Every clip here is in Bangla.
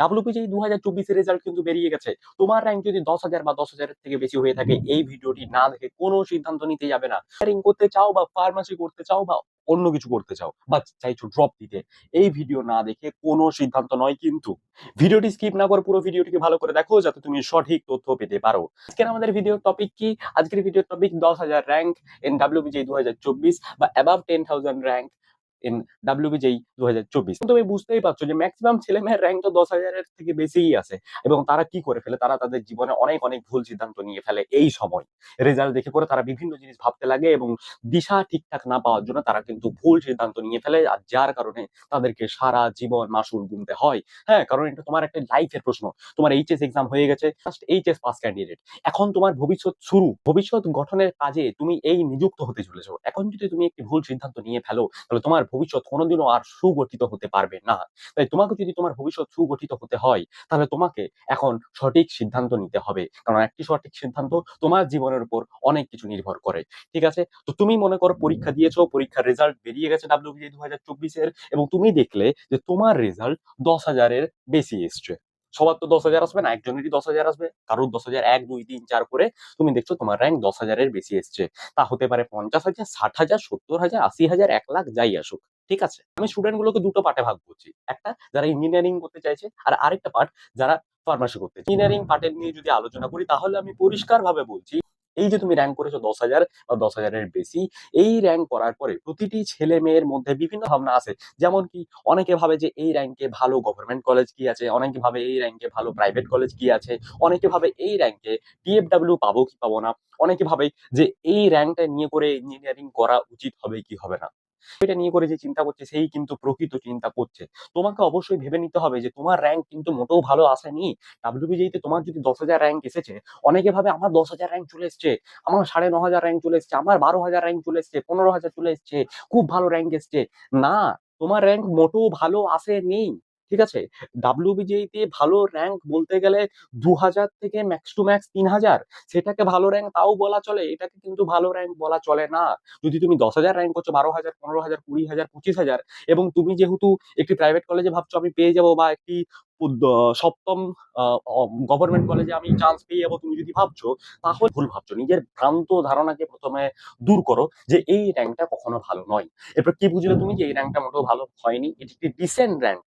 WPJI 2024 এর রেজাল্ট কিন্তু বেরিয়ে গেছে। তোমার র্যাঙ্ক যদি 10,000 বা 10,000 এর থেকে বেশি হয়ে থাকে, এই ভিডিওটি না দেখে কোনো সিদ্ধান্ত নিতে যাবে না। ইঞ্জিনিয়ারিং করতে চাও বা ফার্মাসি করতে চাও বা অন্য কিছু করতে চাও বা চাইছো ড্রপ দিতে, এই ভিডিও না দেখে কোনো সিদ্ধান্ত নয় কিন্তু। ভিডিওটি স্কিপ না করে পুরো ভিডিওটিকে ভালো করে দেখো যাতে তুমি সঠিক তথ্য পেতে পারো। আজকের আমাদের ভিডিওর টপিক কি? আজকের ভিডিওর টপিক 10,000 র্যাঙ্ক ইন WPJI 2024 বা অ্যাবাভ 10,000 র্যাঙ্ক ইন WPJI 2024। তুমি বুঝতেই পারছো যে ম্যাক্সিমাম ছেলেমেয়ের র্যাঙ্ক তো 10,000 এর থেকে বেশিই আছে, এবং তারা কি করে ফেলে, তারা তাদের জীবনে অনেক অনেক ভুল সিদ্ধান্ত নিয়ে ফেলে এই সময়। রেজাল্ট দেখে পরে তারা বিভিন্ন জিনিস ভাবতে লাগে এবং দিশা ঠিকঠাক না পাওয়ার জন্য তারা কিন্তু ভুল সিদ্ধান্ত নিয়ে ফেলে, আর যার কারণে তাদেরকে সারা জীবন মাসুল গুনতে হয়। হ্যাঁ, কারণ এটা তোমার একটা লাইফের প্রশ্ন। তোমার এইচএস এক্সাম হয়ে গেছে, ফার্স্ট এইচএস পাস ক্যান্ডিডেট, এখন তোমার ভবিষ্যৎ শুরু, ভবিষ্যৎ গঠনের কাজে তুমি এই নিযুক্ত হতে চলেছো। এখন যদি তুমি একটি ভুল সিদ্ধান্ত নিয়ে ফেলো, তাহলে তোমার ভবিষ্যৎ কোনোদিনও আর সুগঠিত হতে পারবে না। তাই তোমাকে যদি তোমার ভবিষ্যৎ সুগঠিত হতে হয়, তাহলে তোমাকে এখন সঠিক সিদ্ধান্ত নিতে হবে, কারণ একটি সঠিক সিদ্ধান্ত তোমার জীবনের উপর অনেক কিছু নির্ভর করে। ঠিক আছে, তো তুমি মনে করো পরীক্ষা দিয়েছো, পরীক্ষার রেজাল্ট বেরিয়ে গেছে WPJI 2024 এর, এবং তুমি দেখলে যে তোমার রেজাল্ট 10,000-এর বেশি এসছে। সবার তো 10,000 আসবে না, একজনেরই 10,000 আসবে, কারোর 10,000 1 2 3 4 করে তুমি দেখছো তোমার র্যাঙ্ক 10,000-এর বেশি এসছে। তা হতে পারে 50,000, 60,000, 70,000, 80,000, 1,00,000, যাই আসুক। ঠিক আছে, আমি স্টুডেন্ট গুলোকে দুটো পার্টে ভাগ করছি, একটা যারা ইঞ্জিনিয়ারিং করতে চাইছে, আর আরেকটা পার্ট যারা ফার্মাসি করতে চাইছে। ইঞ্জিনিয়ারিং পার্টের নিয়ে যদি আলোচনা করি, তাহলে আমি পরিষ্কার ভাবে বলছি, এই যে তুমি র্যাঙ্ক করেছো 10,000 বা 10,000-এর বেশি, এই র্যাঙ্ক করার পরে প্রতিটি ছেলে মেয়ের মধ্যে বিভিন্ন ভাবনা আছে। যেমন কি, অনেকে ভাবে যে এই র্যাঙ্কে ভালো গভর্নমেন্ট কলেজ কি আছে, অনেকে ভাবে এই র্যাঙ্কে ভালো প্রাইভেট কলেজ কি আছে, অনেকে ভাবে এই র্যাঙ্কে TFW পাবো কি পাবো না, অনেকে ভাবে যে এই র্যাঙ্কটা নিয়ে করে ইঞ্জিনিয়ারিং করা উচিত হবে কি হবে না। এটা নিয়ে করে যে চিন্তা করছে, সেই কিন্তু প্রকৃত চিন্তা করছে। তোমাকে অবশ্যই ভেবে নিতে হবে যে তোমার র্যাঙ্ক কিন্তু মোটেও ভালো আসেনি। WPJI তে তোমার যদি 10,000 র্যাঙ্ক এসেছে, অনেকে ভাবে আমার 10,000 র্যাঙ্ক চলে এসছে, আমার 9,500 র্যাঙ্ক চলে এসছে, আমার 12,000 র্যাঙ্ক চলে এসছে, 15,000 চলে এসছে, খুব ভালো র্যাঙ্ক এসছে। না, তোমার র্যাঙ্ক মোটেও ভালো আসেনি। ঠিক আছে, WPJI তে ভালো র্যাঙ্ক বলতে গেলে 2,000 থেকে ম্যাক্স টু ম্যাক্স 3,000, সেটাকে ভালো র্যাঙ্ক তাও বলা চলে, এটাকে কিন্তু ভালো র্যাঙ্ক বলা চলে না। যদি তুমি 10,000 র্যাঙ্ক করছো, 12,000, 15,000, 20,000, 25,000, এবং তুমি যেহেতু একটি প্রাইভেট কলেজে ভাবছো আমি পেয়ে যাবো, বা একটি সপ্তম গভর্নমেন্ট কলেজে আমি চান্স পেয়ে যাবো, তুমি যদি ভাবছো, তাহলে ভুল ভাবছো। নিজের ভ্রান্ত ধারণাকে প্রথমে দূর করো যে এই র্যাঙ্কটা কখনো ভালো নয়। এরপর কি বুঝলে তুমি যে এই র্যাঙ্কটা মোটেও ভালো হয়নি, এটি একটি ডিসেন্ট র্যাঙ্ক।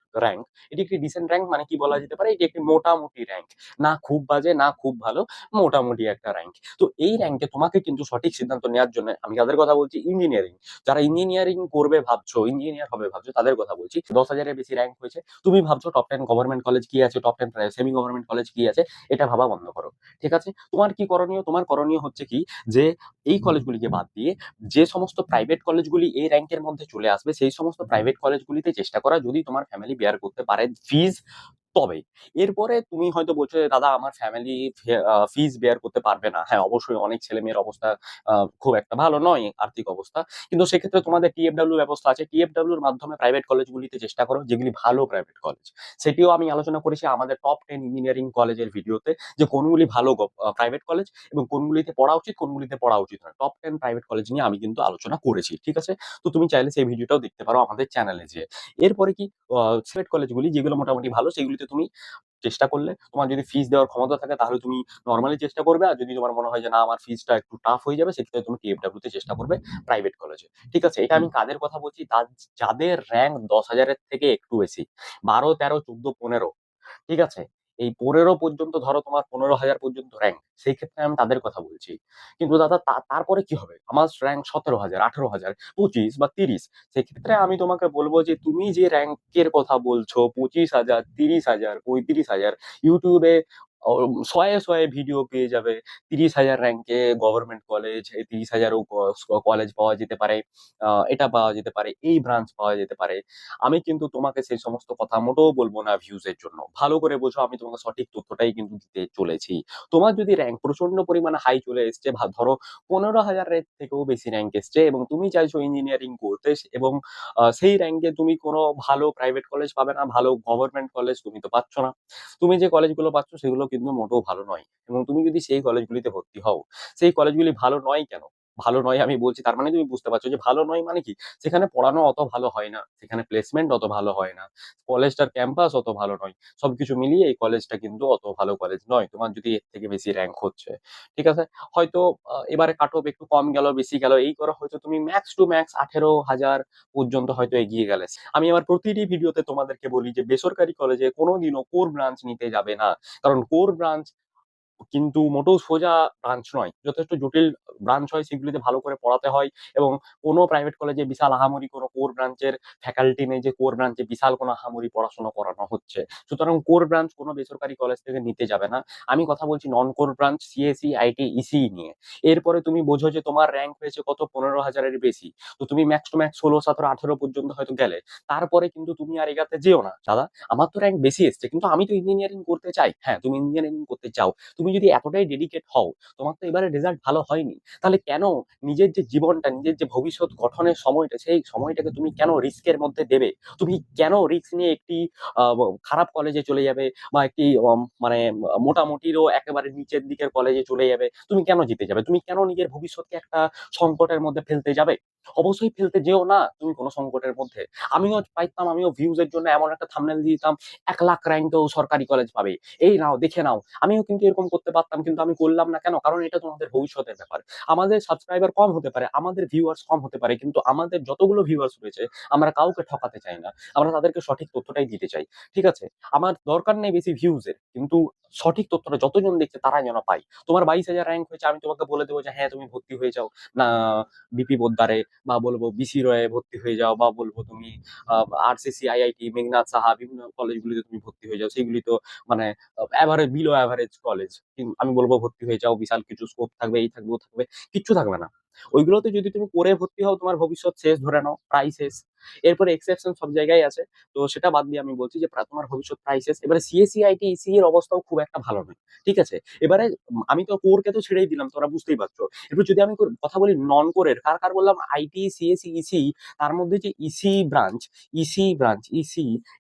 এটি একটি ডিসেন্ট র্যাঙ্ক মানে কি বলা যেতে পারে, এটি একটি মোটামুটি র্যাঙ্ক, না খুব বাজে না খুব ভালো, মোটামুটি একটা র্যাঙ্ক। তো এই র্যাঙ্কে তোমাকে কিন্তু সঠিক সিদ্ধান্ত নেওয়ার জন্য, আমি যাদের কথা বলছি ইঞ্জিনিয়ারিং, যারা ইঞ্জিনিয়ারিং করবে ভাবছো, ইঞ্জিনিয়ার হবে ভাবছো, তাদের কথা বলছি। 10,000-এর বেশি র্যাঙ্ক হয়েছে, তুমি ভাবছো টপ 10 গভর্নমেন্ট কলেজ কি আছে, টপ 10 সেমি গভর্নমেন্ট কলেজ কি আছে, এটা ভাবা বন্ধ করো। ঠিক আছে, তোমার কি করণীয়? তোমার করণীয় হচ্ছে কি, যে এই কলেজগুলিকে বাদ দিয়ে যে সমস্ত প্রাইভেট কলেজগুলি এই র্যাঙ্কের মধ্যে চলে আসবে, সেই সমস্ত প্রাইভেট কলেজগুলিতে চেষ্টা করা, যদি তোমার ফ্যামিলি বেয়ার করতে পারে ফিজ, তবে। এরপরে তুমি হয়তো বলছো যে দাদা আমার ফ্যামিলি ফিজ বেয়ার করতে পারবে না। হ্যাঁ, অবশ্যই অনেক ছেলে মেয়ের অবস্থা খুব একটা ভালো নয়, আর্থিক অবস্থা, কিন্তু সেক্ষেত্রে তোমাদের TFW ব্যবস্থা আছে। TFW এর মাধ্যমে প্রাইভেট কলেজগুলিতে চেষ্টা করো, যেগুলি ভালো প্রাইভেট কলেজ। সেটিও আমি আলোচনা করেছি আমাদের টপ 10 ইঞ্জিনিয়ারিং কলেজের ভিডিওতে, যে কোনগুলি ভালো প্রাইভেট কলেজ এবং কোনগুলিতে পড়া উচিত, কোনগুলিতে পড়া উচিত নয়। টপ 10 প্রাইভেট কলেজ নিয়ে আমি কিন্তু আলোচনা করেছি। ঠিক আছে, তো তুমি চাইলে সেই ভিডিওটাও দেখতে পারো আমাদের চ্যানেলে যেয়ে। এরপরে কি, সিলেক্ট কলেজগুলি যেগুলো মোটামুটি ভালো, সেগুলিতে তুমি চেষ্টা করলে, তোমার যদি ফিস দেওয়ার ক্ষমতা থাকে তাহলে তুমি নর্মালি চেষ্টা করবে, আর যদি তোমার মনে হয় যে না আমার ফিসটা একটু টাফ হয়ে যাবে, সেক্ষেত্রে তুমি TFW তে চেষ্টা করবে, প্রাইভেট কলেজে। ঠিক আছে, এটা আমি কাদের কথা বলছি, যাদের র্যাঙ্ক 10,000-এর থেকে একটু বেশি, 12, 13, 14, 15, ঠিক আছে, এই 15 পর্যন্ত ধরো, তোমার 15,000 পর্যন্ত র্যাঙ্ক, সেই ক্ষেত্রে আমি তাদের কথা বলছি। কিন্তু দাদা তারপরে কি হবে, আমার র্যাঙ্ক 17,000, 18,000, 25 বা 30, সেক্ষেত্রে আমি তোমাকে বলবো যে তুমি যে র্যাঙ্কের কথা বলছো, 25,000, 30,000, 35,000, ইউটিউবে শয়ে শয়ে ভিডিও পেয়ে যাবে। 30,000 র্যাঙ্কে গভর্নমেন্ট কলেজ, 30,000ও কলেজ পাওয়া যেতে পারে, এটা পাওয়া যেতে পারে, এই ব্রাঞ্চ পাওয়া যেতে পারে। আমি কিন্তু তোমাকে সেই সমস্ত কথা মোটেও বলবো না ভিউজের জন্য। ভালো করে বোঝো, আমি তোমাকে সঠিক তথ্যটাই কিন্তু দিতে চলেছি। তোমার যদি র্যাঙ্ক প্রচন্ড পরিমাণে হাই চলে এসছে, ধরো 15,000 এর থেকেও বেশি র্যাঙ্ক এসছে, এবং তুমি চাইছো ইঞ্জিনিয়ারিং করতে, এবং সেই র্যাঙ্কে তুমি কোনো ভালো প্রাইভেট কলেজ পাবে না, ভালো গভর্নমেন্ট কলেজ তুমি তো পাচ্ছ না। তুমি যে কলেজগুলো পাচ্ছ সেগুলো কিন্তু মোটেও ভালো নয়, এবং তুমি যদি সেই কলেজগুলিতে ভর্তি হও, সেই কলেজগুলি ভালো নয় কেন? ভালো নয় আমি বলছি, তার মানে তুমি বুঝতে পারছো যে ভালো নয় মানে কি, সেখানে পড়ানো অত ভালো হয় না, সেখানে প্লেসমেন্ট অত ভালো হয় না, কলেজটার ক্যাম্পাস অত ভালো নয়, সবকিছু মিলিয়ে এই কলেজটা কিন্তু অত ভালো কলেজ নয় তোমার যদি এর থেকে বেশি র্যাঙ্ক হচ্ছে। ঠিক আছে, হয়তো এবারে কাট অফ একটু কম গেল বেশি গেল এই করে হয়তো তুমি ম্যাক্স টু ম্যাক্স 18,000 পর্যন্ত হয়তো এগিয়ে গেলে। আমি আবার প্রতিটি ভিডিওতে তোমাদেরকে বলি যে বেসরকারি কলেজে কোনোদিনও কোর ব্রাঞ্চ নিতে যাবে না, কারণ কোর ব্রাঞ্চ কিন্তু মোটেও সোজা ব্রাঞ্চ নয়, যথেষ্ট জটিল ব্রাঞ্চ হয়, সেগুলিতে ভালো করে পড়াতে হয়। এবং কোনো প্রাইভেট কলেজে বিশাল আহামরি কোনো কোর ব্রাঞ্চের ফ্যাকাল্টি নেই যে কোর ব্রাঞ্চে বিশাল কোনো আহামরি পড়াশোনা করানো হচ্ছে। সুতরাং কোর ব্রাঞ্চ কোনো বেসরকারি কলেজ থেকে নিতে যাবে না। আমি কথা বলছি non core branch, CSC, IT, ECE নিয়ে। এরপরে তুমি বোঝো যে তোমার র্যাঙ্ক হয়েছে কত, 15,000-এর বেশি, তো তুমি ম্যাক্স টু ম্যাক্স 16, 17, 18 পর্যন্ত হয়তো গেলে। তারপরে কিন্তু তুমি আর এগাতে যেও না। দাদা, আমার তো র্যাঙ্ক বেশি এসছে কিন্তু আমি তো ইঞ্জিনিয়ারিং করতে চাই। হ্যাঁ, তুমি ইঞ্জিনিয়ারিং করতে চাও, তুমি যদি এতটাই ডেডিকেট হও, তোমার তো এবারে রেজাল্ট ভালো হয়নি, তাহলে কেন নিজের যে জীবনটা, নিজের যে ভবিষ্যৎ গঠনের সময়টা, সেই সময়টাকে তুমি কেন রিস্কের মধ্যে দেবে? তুমি কেন রিস্ক নিয়ে একটি আহ, খারাপ কলেজে চলে যাবে, বা একটি মানে মোটামুটিরও একেবারে নিচের দিকের কলেজে চলে যাবে? তুমি কেন জিতে যাবে? তুমি কেন নিজের ভবিষ্যৎকে একটা সংকটের মধ্যে ফেলতে যাবে? অবশ্যই ফেলতে যেও না তুমি কোনো সংকটের মধ্যে। আমিও পাইতাম, আমিও ভিউজ এর জন্য এমন একটা থাম্বনেল দিতাম, 1 লাখ র্যাঙ্কেও সরকারি কলেজ পাবে, এই নাও দেখে নাও। আমিও কিন্তু এরকম করতে পারতাম, কিন্তু আমি করলাম না কেন? কারণ এটা তোমাদের ভবিষ্যতের ব্যাপার। আমাদের সাবস্ক্রাইবার কম হতে পারে, আমাদের ভিউয়ার্স কম হতে পারে, কিন্তু আমাদের যতগুলো ভিউয়ার্স রয়েছে আমরা কাউকে ঠকাতে চাই না, আমরা তাদেরকে সঠিক তথ্যটাই দিতে চাই। ঠিক আছে, আমার দরকার নেই বেশি ভিউজ এর, কিন্তু সঠিক তথ্যটা যতজন দেখছে তারা যেন পাই। তোমার 22,000 র্যাঙ্ক হয়েছে, আমি তোমাকে বলে দেবো যে হ্যাঁ তুমি ভর্তি হয়ে যাও না বিপি পোদ্দারে, বা বলবো বিসি রয়ে ভর্তি হয়ে যাও, বা বলবো তুমি আরসিসি, আইআইটি, মেঘনাথ সাহা বিভিন্ন কলেজগুলিতে তুমি ভর্তি হয়ে যাও, সেগুলি তো মানে অ্যাভারেজ, বিলো অ্যাভারেজ কলেজ। আমি বলবো ভর্তি হয়ে যাও, বিশাল কিছু স্কোপ থাকবে, এই থাকবে ও থাকবে, কিচ্ছু থাকবে না। ওইগুলোতে যদি তুমি করে ভর্তি হও, তোমার ভবিষ্যৎ শেষ, ধরে নাও প্রায় শেষ। এরপরে এক্সেপশন সব জায়গায় আছে, তো সেটা বাদ দিয়ে আমি বলছি যে তোমার ভবিষ্যৎ প্রায় শেষ। এবারে সিএসসি, আইটি, ইসি এর অবস্থাও খুব একটা ভালো নয়। ঠিক আছে, এবারে আমি তো কোরকে তো ছেড়েই দিলাম, তোমরা বুঝতেই পারছো। এরপর যদি আমি কথা বলি নন কোরের, কার কার বললাম, আইটি, সিএসসি, ইসি, তার মধ্যে যে ইসি,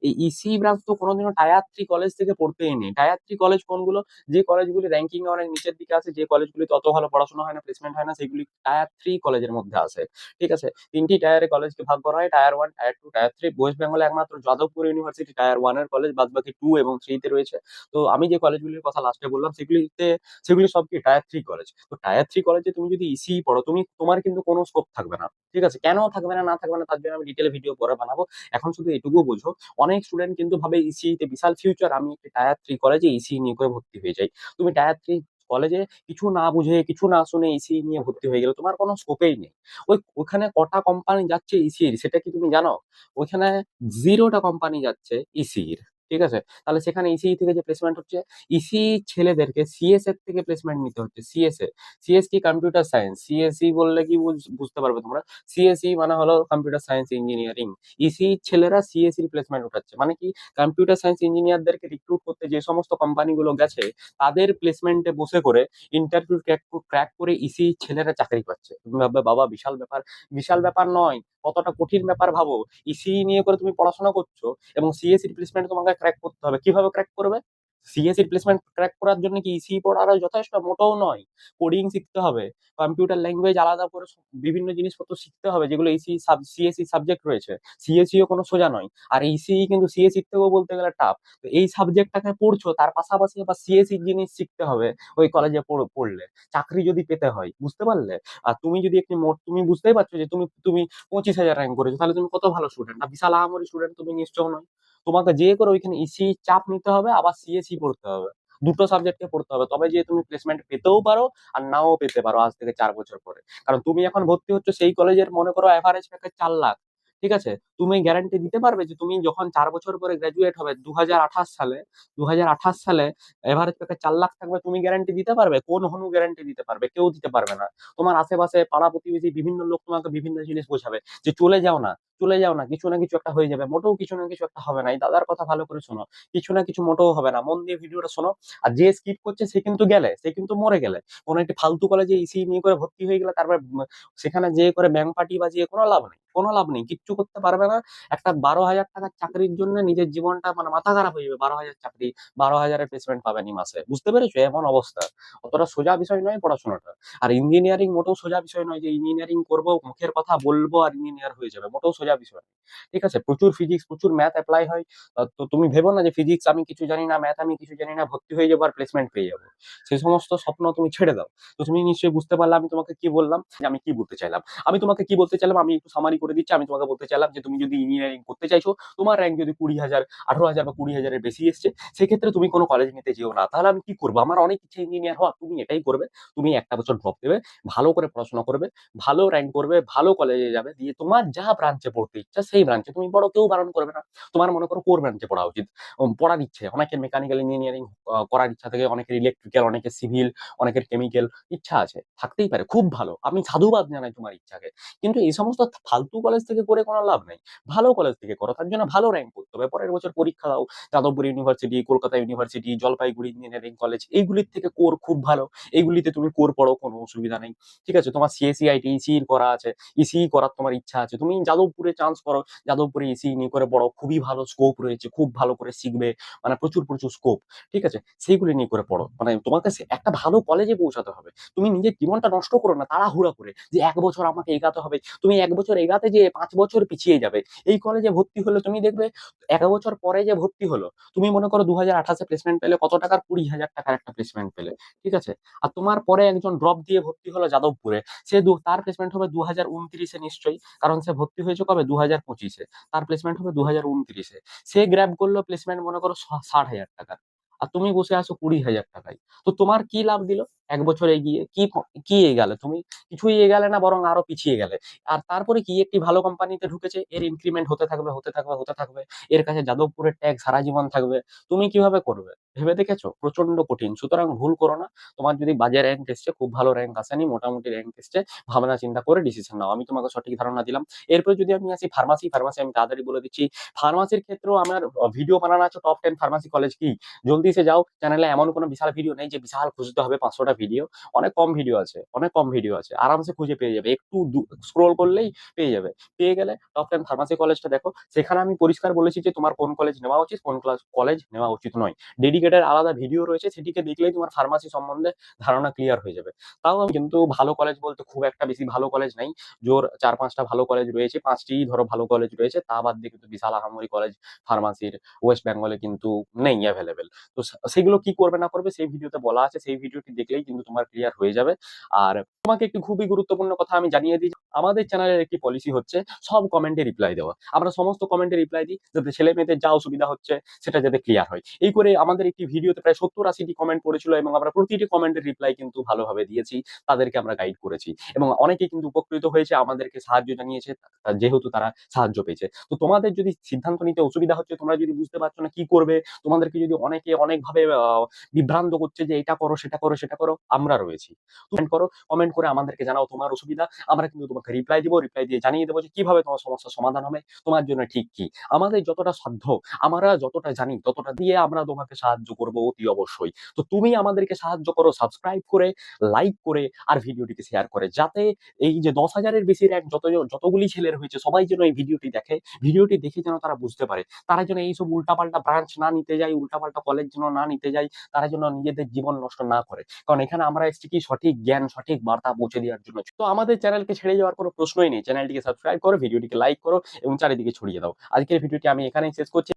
এই ইসি ব্রাঞ্চ তো কোনোদিনও টায়ার 3 কলেজ থেকে পড়তেই নেই। টায়ার 3 কলেজ কোনগুলো? যে কলেজগুলি র্যাঙ্কিং এ অনেক নিচের দিকে আছে, যে কলেজগুলিতে অত ভালো পড়াশোনা হয় না, প্লেসমেন্ট হয় না, সেগুলি টায়ার 3 কলেজের মধ্যে আছে। ঠিক আছে, 3টি টায়ারে কলেজকে ভাগ করা হয়, টায়ার 1, টায়ার 2, টায়ার 3। ওয়েস্ট বেঙ্গলে একমাত্র যাদবপুর ইউনিভার্সিটি টায়ার 1-এর কলেজ, বাদ বাকি 2 এবং 3 তে রয়েছে। তো আমি যে কলেজগুলির কথা লাস্টে বললাম সেগুলি সব কি টায়ার 3 কলেজ। তো টায়ার 3 কলেজে তুমি যদি ইসি পড়ো, তোমার কিন্তু কোনো স্কোপ থাকবে না। ঠিক আছে, কেন থাকবে না, না থাকবে না, তার জন্য আমি ডিটেলে ভিডিও পরে বানাবো। এখন শুধু এটুকু বোঝো, অনেক স্টুডেন্ট কিন্তু ভাবে ইসি তে বিশাল ফিউচার, আমি একটি টায়ার 3 কলেজে ইসি নিয়ে করে ভর্তি হয়ে যাই। তুমি টায়ার 3 কলেজে কিছু না বুঝে, কিছু না শুনে ইসি নিয়ে ভর্তি হয়ে গেলে তোমার কোনো স্কোপেই নেই। ওখানে কটা কোম্পানি যাচ্ছে ইসির সেটা কি তুমি জানো? ওইখানে 0টা কোম্পানি যাচ্ছে ইসির। ঠিক আছে, তাহলে সেখানে ইসি থেকে যে প্লেসমেন্ট হচ্ছে, ইসি ছেলেদেরকে সিএস এর থেকে প্লেসমেন্ট নিতে হচ্ছে। সিএস কি? Computer science. সিএসই বললে কি বুঝতে পারবে তোমরা? সিএসই মানে হলো কম্পিউটার সায়েন্স ইঞ্জিনিয়ারিং। ইসি ছেলেরা সিএসসি প্লেসমেন্ট উঠাচ্ছে, মানে কি, কম্পিউটার সায়েন্স ইঞ্জিনিয়ারদেরকে রিক্রুট করতে যে সমস্ত কোম্পানিগুলো গেছে, তাদের প্লেসমেন্টে বসে করে ইন্টারভিউ ক্র্যাক করে ইসি ছেলেরা চাকরি পাচ্ছে। তুমি ভাববে বাবা বিশাল ব্যাপার। বিশাল ব্যাপার নয়, কতটা কঠিন ব্যাপার ভাবো। ইসি নিয়ে করে তুমি পড়াশোনা করছো এবং সিএসসি প্লেসমেন্ট তোমাকে ক্র্যাক করতে হবে। কিভাবে ক্র্যাক করবে? সিএসসি প্লেসমেন্ট ক্র্যাক করার জন্য কি ইসি পড়ার যথেষ্ট? মোটেও নয়। কোডিং শিখতে হবে, কম্পিউটার ল্যাঙ্গুয়েজ আলাদা করে বিভিন্ন জিনিসপত্র শিখতে হবে, যেগুলো সিএসসি সাবজেক্ট রয়েছে। সিএসসিও কোনো সোজা নয়, আর ইসি কিন্তু সিএসসি থেকেও বলতে গেলে টাফ। তো এই সাবজেক্টটাকে পড়ছো, তার পাশাপাশি আবার সিএসসি জিনিস শিখতে হবে ওই কলেজে পড়লে, চাকরি যদি পেতে হয়। বুঝতে পারলে? আর তুমি যদি একটি তুমি বুঝতেই পারছো যে তুমি তুমি 25,000 র্যাঙ্ক করেছো, তাহলে তুমি কত ভালো স্টুডেন্ট। আর বিশাল আহামরি স্টুডেন্ট তুমি নিশ্চয় নয়। তোমাকে যে করে ওইখানে ইসি চাপ নিতে হবে, আবার সিএসসি পড়তে হবে, দুটো সাবজেক্টকে পড়তে হবে, তবে যে তুমি প্লেসমেন্ট পেতেও পারো আর নাও পেতে পারো আজ থেকে 4 বছর পরে। কারণ তুমি এখন ভর্তি হচ্ছে সেই কলেজের, মনে করো এভারেজ প্যাকেজ 4 লাখ। ঠিক আছে, তুমি গ্যারান্টি দিতে পারবে যে তুমি যখন 4 বছর পরে গ্রাজুয়েট হবে 2028 সালে, 2028 সালে এভারেজ প্যাকেজ 4 লাখ থাকবে? তুমি গ্যারান্টি দিতে পারবে? কোন হনু গ্যারান্টি দিতে পারবে? কেউ দিতে পারবে না। তোমার আশেপাশে পাড়া প্রতিবেশী বিভিন্ন লোক তোমাকে বিভিন্ন জিনিস বোঝাবে যে চলে যাও না, চলে যাও না, কিছু না কিছু একটা হয়ে যাবে। মোটেও কিছু না কিছু একটা হবে না। এই দাদার কথা ভালো করে শোনো, কিছু না কিছু মোটেও হবে না। মন দিয়ে ভিডিওটা শোনো। আর যে স্কিপ করছে সে কিন্তু গেলে, সে কিন্তু মরে গেলে, কোনো একটি ফালতু কলেজে ইসি নিয়ে করে ভর্তি হয়ে গেলে তারপর সেখানে যে করে ব্যাংক পার্টি বাজিয়ে কোনো লাভ নেই, কোনো লাভ নেই, কিচ্ছু করতে পারবে না। একটা 12,000 টাকার চাকরির জন্য নিজের জীবনটা মানে মাথা খারাপ হয়ে যাবে। 12,000 চাকরি, 12,000-এর প্লেসমেন্ট পাবেনি মাসে, বুঝতে পেরেছো? এমন অবস্থা। অতটা সোজা বিষয় নয় পড়াশোনাটা। আর ইঞ্জিনিয়ারিং মোটেও সোজা বিষয় নয় যে ইঞ্জিনিয়ারিং করবো, মুখের কথা বলবো আর ইঞ্জিনিয়ার হয়ে যাবে, মোটেও সোজা বিষয় নয়। ঠিক আছে, প্রচুর ফিজিক্স, প্রচুর ম্যাথ অ্যাপ্লাই হয়। তো তুমি ভেবো না যে ফিজিক্স আমি কিছু জানি না, ম্যাথ আমি কিছু জানি না, ভর্তি হয়ে যাবো আর প্লেসমেন্ট পেয়ে যাবো। সেই সমস্ত স্বপ্ন তুমি ছেড়ে দাও। তো তুমি নিশ্চয়ই বুঝতে পারলে আমি তোমাকে কি বললাম, যে আমি কি বলতে চাইলাম। আমি তোমাকে কি বলতে চাইলাম আমি একটু সামারি করে দিচ্ছি। আমি তোমাকে বলতে চাইলাম যে তুমি যদি ইঞ্জিনিয়ারিং করতে চাইছো, তোমার র্যাঙ্ক যদি 20,000, 18,000 বা 20,000-এর বেশি এসছে, সেক্ষেত্রে তুমি কোনো কলেজ নিতে যেও না। তাহলে আমি কি করবো? আমার অনেক ইচ্ছে ইঞ্জিনিয়ার হওয়া। তুমি এটাই করবে, তুমি একটা বছর ড্রপ দেবে, ভালো করে পড়াশোনা করবে, ভালো র্যাঙ্ক করবে, ভালো কলেজে যাবে, দিয়ে তোমার যা ব্রাঞ্চে পড়তে ইচ্ছা সেই ব্রাঞ্চে তুমি পড়ো, কেউ বারণ করবে না। তোমার মনে করো কোর ব্রাঞ্চে পড়া উচিত, পড়ার ইচ্ছে, অনেকের মেকানিক্যাল ইঞ্জিনিয়ারিং করার ইচ্ছা থাকে, অনেকের ইলেকট্রিক্যাল, অনেকের সিভিল, অনেকের কেমিক্যাল ইচ্ছা আছে, থাকতেই পারে, খুব ভালো, আমি সাধুবাদ জানাই তোমার ইচ্ছাকে। কিন্তু এই সমস্ত ফালতু কলেজ থেকে করে কোনো লাভ নেই। ভালো কলেজ থেকে করো, তার জন্য ভালো র্যাঙ্ক করতে হবে, পরের বছর পরীক্ষা দাও। Jadavpur university, Kolkata university, Jalpaiguri engineering college, এইগুলির থেকে কোর খুব ভালো। এইগুলিতে তুমি কোর পড়ো, কোনো অসুবিধা নেই। ঠিক আছে, তোমার সিএসসি আইটি ইসি করা আছে, ইসি করার তোমার ইচ্ছা আছে, তুমি যাদবপুরে চান্স করো, যাদবপুরে ইসি নিয়ে করে পড়ো, খুবই ভালো স্কোপ রয়েছে, খুব ভালো করে শিখবে, মানে প্রচুর প্রচুর স্কোপ। ঠিক আছে, সেইগুলি নিয়ে করে পড়ো, মানে তোমাকে একটা ভালো কলেজে পৌঁছাতে হবে। তুমি নিজের জীবনটা নষ্ট করো না তাড়াহুড়া করে, যে 1 বছর আমাকে এগাতে হবে। তুমি 1 বছর এগাতে যে 5 বছর পিছিয়ে যাবে। এই কলেজে ভর্তি হলে তুমি দেখবে 1 বছর পরে যে ভর্তি হলো, তুমি মনে করো 2028-এ প্লেসমেন্ট পেলে কত টাকার, 20,000 টাকার একটা প্লেসমেন্ট পেলে। ঠিক আছে, আর তোমার পরে একজন ড্রপ দিয়ে ভর্তি হলো যাদবপুরে, তার প্লেসমেন্ট হবে 2029-এ নিশ্চয়ই, কারণ সে ভর্তি হয়েছে কবে, 2025-এ। তার প্লেসমেন্ট হবে 2029-এ। সে গ্র্যাব করলো প্লেসমেন্ট মনে করো 60,000 টাকার, আর তুমি বসে আছো 20,000 টাকায়। তো তোমার কি লাভ দিল? 1 বছর এগিয়ে কি এগালে তুমি? কিছুই এগালে না, বরং আরো পিছিয়ে গেলে। আর তারপরে কি, একটি ভালো কোম্পানিতে ঢুকেছে, এর ইনক্রিমেন্ট হতে থাকবে, হতে থাকবে, হতে থাকবে, এর কাছে যাদবপুরের ট্যাগ সারা জীবন থাকবে। তুমি কিভাবে করবে ভেবে দেখেছো? প্রচন্ড কঠিন। সুতরাং ভুল করো না। তোমার যদি বাজে র্যাঙ্ক এসছে, খুব ভালো র্যাঙ্ক আসেনি, মোটামুটি র্যাঙ্ক এসছে, ভাবনা চিন্তা করে ডিসিশন নাও। আমি তোমাকে সঠিক ধারণা দিলাম। এরপর যদি আমি আসি ফার্মাসি, আমি তাড়াতাড়ি বলে দিচ্ছি। ফার্মাসির ক্ষেত্রেও আমার ভিডিও বানানো আছে, টপ 10 ফার্মাসি কলেজ কি। জলদি এসে যাও চ্যানেলে, এমন কোনো বিশাল ভিডিও নেই যে বিশাল খুঁজতে হবে 500টা ভিডিও। অনেক কম ভিডিও আছে, অনেক কম ভিডিও আছে, আরামসে খুঁজে পেয়ে যাবে, একটু স্ক্রোল করলেই পেয়ে যাবে। পেয়ে গেলে টপ 10 ফার্মাসি কলেজটা দেখো। সেখানে আমি পরিষ্কার বলেছি যে তোমার কোন কলেজ নেওয়া উচিত, কোন কলেজ নেওয়া উচিত নয়। ডেডিকেটেড আলাদা ভিডিও রয়েছে, সেটিকে দেখলেই তোমার ফার্মাসি সম্বন্ধে ধারণা ক্লিয়ার হয়ে যাবে। তাও আমি কিন্তু ভালো কলেজ বলতে খুব একটা বেশি ভালো কলেজ নাই। জোর 4-5টা ভালো কলেজ রয়েছে, 5টি ধরো ভালো কলেজ রয়েছে, তা বাদ দিয়ে কিন্তু বিশাল আহামরি কলেজ ফার্মাসির ওয়েস্ট বেঙ্গলে কিন্তু নেই অ্যাভেলেবেল। তো সেগুলো কি করবে না করবে সেই ভিডিওতে বলা আছে, সেই ভিডিওটি দেখলেই কিন্তু তোমার ক্লিয়ার হয়ে যাবে। আর তোমাকে একটি খুবই গুরুত্বপূর্ণ কথা আমি জানিয়ে দিই, আমাদের চ্যানেলের একটি পলিসি হচ্ছে সব কমেন্টে রিপ্লাই দেওয়া। আমরা সমস্ত কমেন্টে রিপ্লাই দিই, যাতে ছেলে মেয়েদের যা অসুবিধা হচ্ছে সেটা যাতে ক্লিয়ার হয়। এই করে আমাদের একটি ভিডিওতে প্রায় 70-80টি কমেন্ট পড়েছিল, এবং আমরা প্রতিটি কমেন্টের রিপ্লাই কিন্তু ভালোভাবে দিয়েছি, তাদেরকে আমরা গাইড করেছি, এবং অনেকে কিন্তু উপকৃত হয়েছে, আমাদেরকে সাহায্য জানিয়েছে, যেহেতু তারা সাহায্য পেয়েছে। তো তোমাদের যদি সিদ্ধান্ত নিতে অসুবিধা হচ্ছে, তোমরা যদি বুঝতে পারছো না কি করবে, তোমাদেরকে যদি অনেকে অনেকভাবে বিভ্রান্ত করছে যে এটা করো, সেটা করো, সেটা করো, আমরা রয়েছি। কমেন্ট করো, কমেন্ট করে আমাদেরকে জানাও তোমার অসুবিধা, আমরা কিন্তু তোমাকে রিপ্লাই দিব, রিপ্লাই দিয়ে জানিয়ে দেবো যে কিভাবে তোমার সমস্যার সমাধান হবে, তোমার জন্য ঠিক কি। আমাদের যতটা সাধ্য, আমরা যতটা জানি ততটা দিয়ে আমরা তোমাকে সাহায্য করবো অতি অবশ্যই। তো তুমি আমাদেরকে সাহায্য করো সাবস্ক্রাইব করে, লাইক করে, আর ভিডিওটিকে শেয়ার করে, যাতে এই যে 10,000-এর বেশি র্যাঙ্ক যতগুলি ছেলের হয়েছে, সবাই যেন এই ভিডিওটি দেখে, ভিডিওটি দেখে যেন তারা বুঝতে পারে, তারা যেন এইসব উল্টাপাল্টা ব্রাঞ্চ না নিতে যায়, উল্টাপাল্টা কলেজ যেন না নিতে যায়, তারা যেন নিজেদের জীবন নষ্ট না করে। কারণ এখানে আমরা এসেছি কি সঠিক জ্ঞান, সঠিক বার্তা পৌঁছে দেওয়ার জন্য। তো আমাদের চ্যানেলকে ছেড়ে যাওয়ার কোনো প্রশ্নই নেই। চ্যানেলটিকে সাবস্ক্রাইব করো, ভিডিওটিকে লাইক করো, এবং চারিদিকে ছড়িয়ে দাও। আজকের ভিডিওটি আমি এখানেই শেষ করছি।